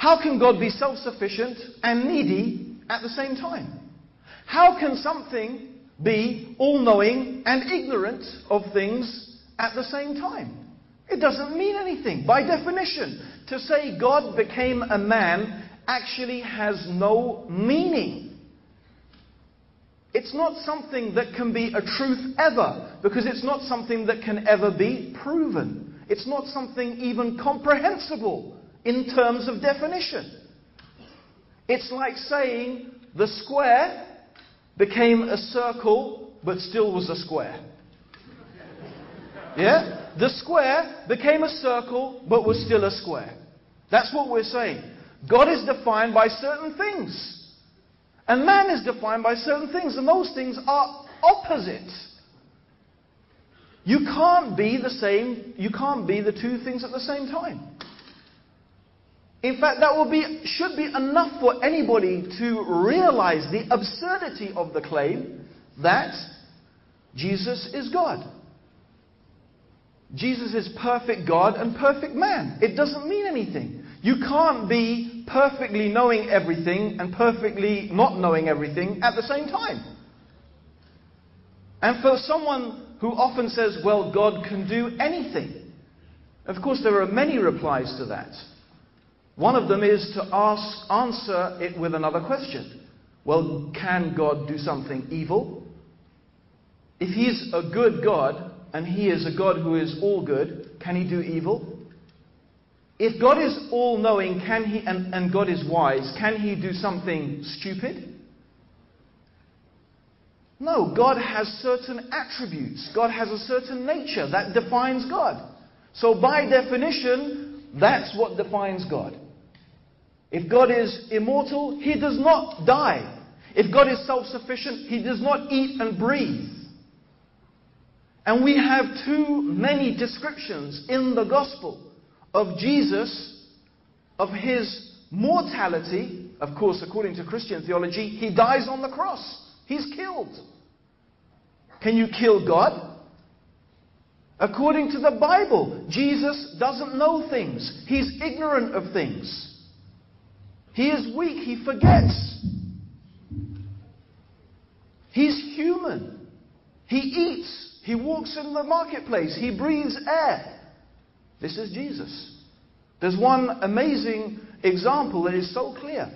How can God be self-sufficient and needy at the same time? How can something be all-knowing and ignorant of things at the same time? It doesn't mean anything. By definition, to say God became a man actually has no meaning. It's not something that can be a truth ever, because it's not something that can ever be proven. It's not something even comprehensible in terms of definition. It's like saying the square became a circle, but still was a square. Yeah? The square became a circle, but was still a square. That's what we're saying. God is defined by certain things. And man is defined by certain things. And those things are opposites. You can't be the same, you can't be the two things at the same time. In fact, that should be enough for anybody to realize the absurdity of the claim that Jesus is God. Jesus is perfect God and perfect man. It doesn't mean anything. You can't be perfectly knowing everything and perfectly not knowing everything at the same time. And for someone who often says, well, God can do anything, of course there are many replies to that. One of them is to answer it with another question. Well, can God do something evil? If He's a good God, and He is a God who is all good, can He do evil? If God is all-knowing, and God is wise, can He do something stupid? No, God has certain attributes. God has a certain nature that defines God. So by definition, that's what defines God. If God is immortal, He does not die. If God is self-sufficient, He does not eat and breathe. And we have too many descriptions in the gospel of Jesus, of His mortality. Of course, according to Christian theology, He dies on the cross. He's killed. Can you kill God? According to the Bible, Jesus doesn't know things. He's ignorant of things. He is weak. He forgets. He's human. He eats. He walks in the marketplace. He breathes air. This is Jesus. There's one amazing example that is so clear.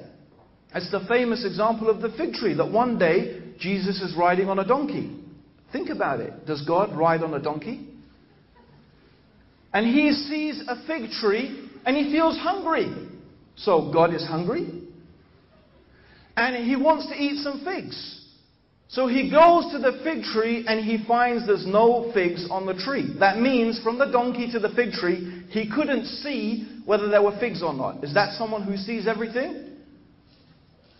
It's the famous example of the fig tree, that one day Jesus is riding on a donkey. Think about it. Does God ride on a donkey? And He sees a fig tree and He feels hungry. So God is hungry. And He wants to eat some figs. So He goes to the fig tree and He finds there's no figs on the tree. That means from the donkey to the fig tree, He couldn't see whether there were figs or not. Is that someone who sees everything?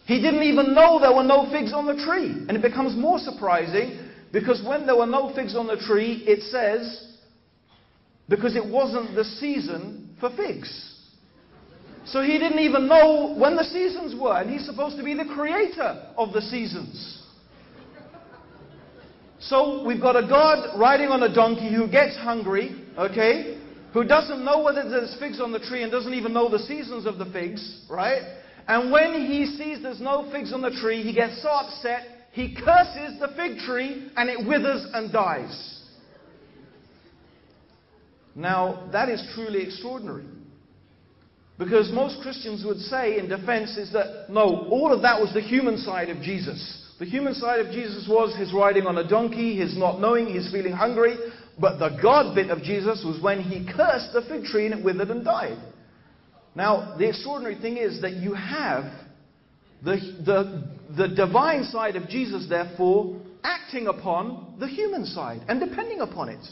He didn't even know there were no figs on the tree. And it becomes more surprising because when there were no figs on the tree, it says, because it wasn't the season for figs. So He didn't even know when the seasons were. And He's supposed to be the creator of the seasons. So we've got a God riding on a donkey who gets hungry, okay? Who doesn't know whether there's figs on the tree and doesn't even know the seasons of the figs, right? And when he sees there's no figs on the tree, he gets so upset, he curses the fig tree and it withers and dies. Now, that is truly extraordinary. Because most Christians would say in defense is that, no, all of that was the human side of Jesus. The human side of Jesus was His riding on a donkey, His not knowing, His feeling hungry. But the God bit of Jesus was when He cursed the fig tree and it withered and died. Now, the extraordinary thing is that you have the divine side of Jesus, therefore, acting upon the human side and depending upon it.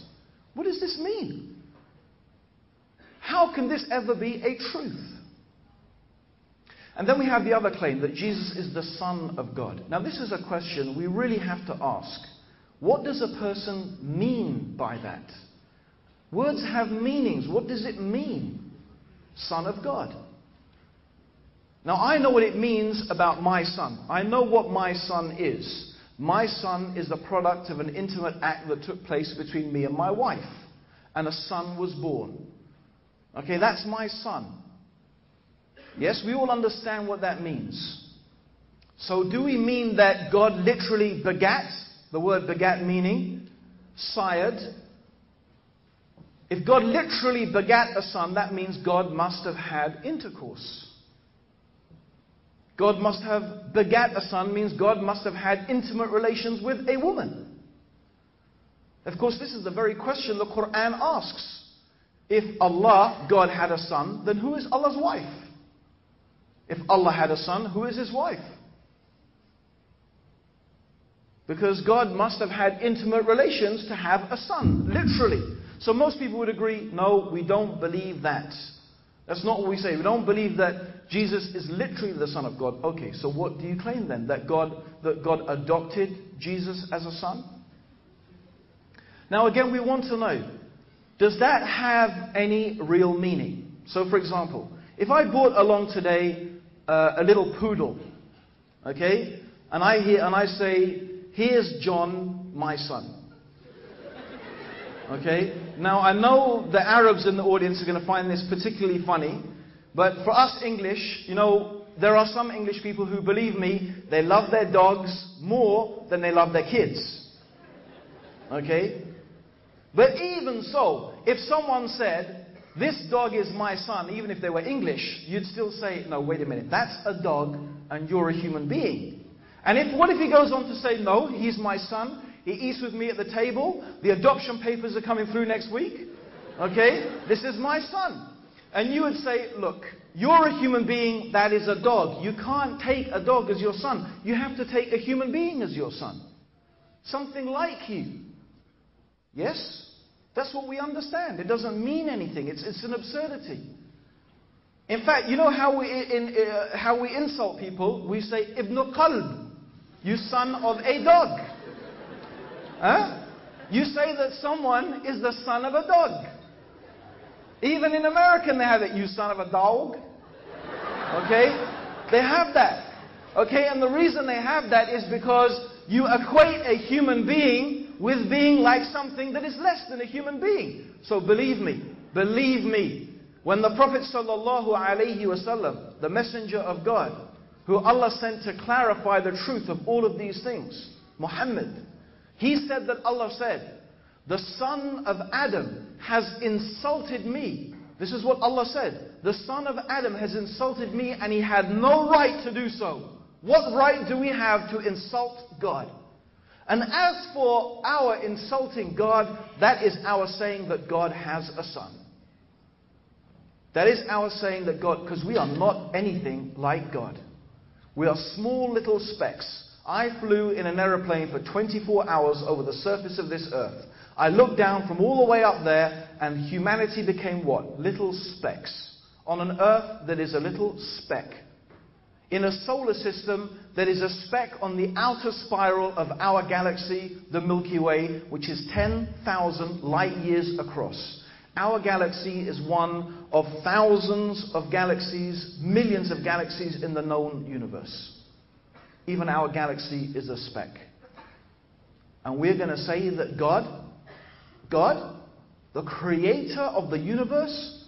What does this mean? How can this ever be a truth? And then we have the other claim that Jesus is the Son of God. Now this is a question we really have to ask. What does a person mean by that? Words have meanings. What does it mean? Son of God. Now I know what it means about my son. I know what my son is. My son is the product of an intimate act that took place between me and my wife. And a son was born. Okay, that's my son. Yes, we all understand what that means. So do we mean that God literally begat? The word begat meaning sired. If God literally begat a son, that means God must have had intercourse. God must have begat a son means God must have had intimate relations with a woman. Of course, this is the very question the Quran asks. If Allah, God, had a son, then who is Allah's wife? If Allah had a son, who is His wife? Because God must have had intimate relations to have a son, literally. So most people would agree, no, we don't believe that. That's not what we say. We don't believe that Jesus is literally the Son of God. Okay, so what do you claim then? That God adopted Jesus as a son? Now again, we want to know, does that have any real meaning? So for example, if I brought along today a little poodle, okay, and I say, here's John, my son. Okay? Now, I know the Arabs in the audience are going to find this particularly funny, but for us English, you know, there are some English people who, believe me, they love their dogs more than they love their kids. Okay? But even so, if someone said, this dog is my son, even if they were English, you'd still say, no, wait a minute, that's a dog and you're a human being. And what if he goes on to say, no, he's my son, he eats with me at the table, the adoption papers are coming through next week, okay, this is my son. And you would say, look, you're a human being, that is a dog. You can't take a dog as your son. You have to take a human being as your son. Something like you. Yes? That's what we understand. It doesn't mean anything. It's an absurdity. In fact, you know how we insult people? We say, Ibn Qalb, you son of a dog. Huh? You say that someone is the son of a dog. Even in American they have it, you son of a dog. Okay? They have that. Okay? And the reason they have that is because you equate a human being with being like something that is less than a human being. So believe me, when the Prophet ﷺ, the messenger of God, who Allah sent to clarify the truth of all of these things, Muhammad, he said that Allah said, the son of Adam has insulted me. This is what Allah said. The son of Adam has insulted me and he had no right to do so. What right do we have to insult God? And as for our insulting God, that is our saying that God has a son. That is our saying that God, because we are not anything like God. We are small little specks. I flew in an aeroplane for 24 hours over the surface of this earth. I looked down from all the way up there and humanity became what? Little specks. On an earth that is a little speck. In a solar system that is a speck on the outer spiral of our galaxy, the Milky Way, which is 10,000 light years across. Our galaxy is one of thousands of galaxies, millions of galaxies in the known universe. Even our galaxy is a speck. And we're going to say that God, the creator of the universe,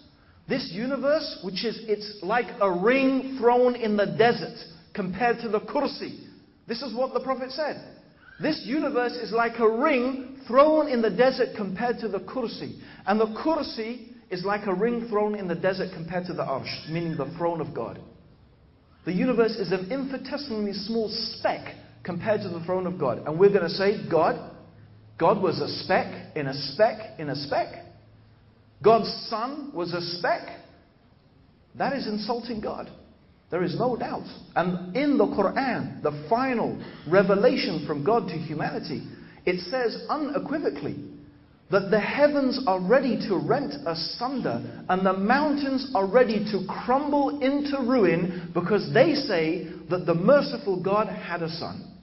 this universe, it's like a ring thrown in the desert compared to the kursi. This is what the Prophet said. This universe is like a ring thrown in the desert compared to the kursi. And the kursi is like a ring thrown in the desert compared to the arsh, meaning the throne of God. The universe is an infinitesimally small speck compared to the throne of God. And we're going to say, God was a speck in a speck in a speck. God's son was a speck. That is insulting God. There is no doubt. And in the Quran, the final revelation from God to humanity, it says unequivocally that the heavens are ready to rent asunder and the mountains are ready to crumble into ruin because they say that the merciful God had a son.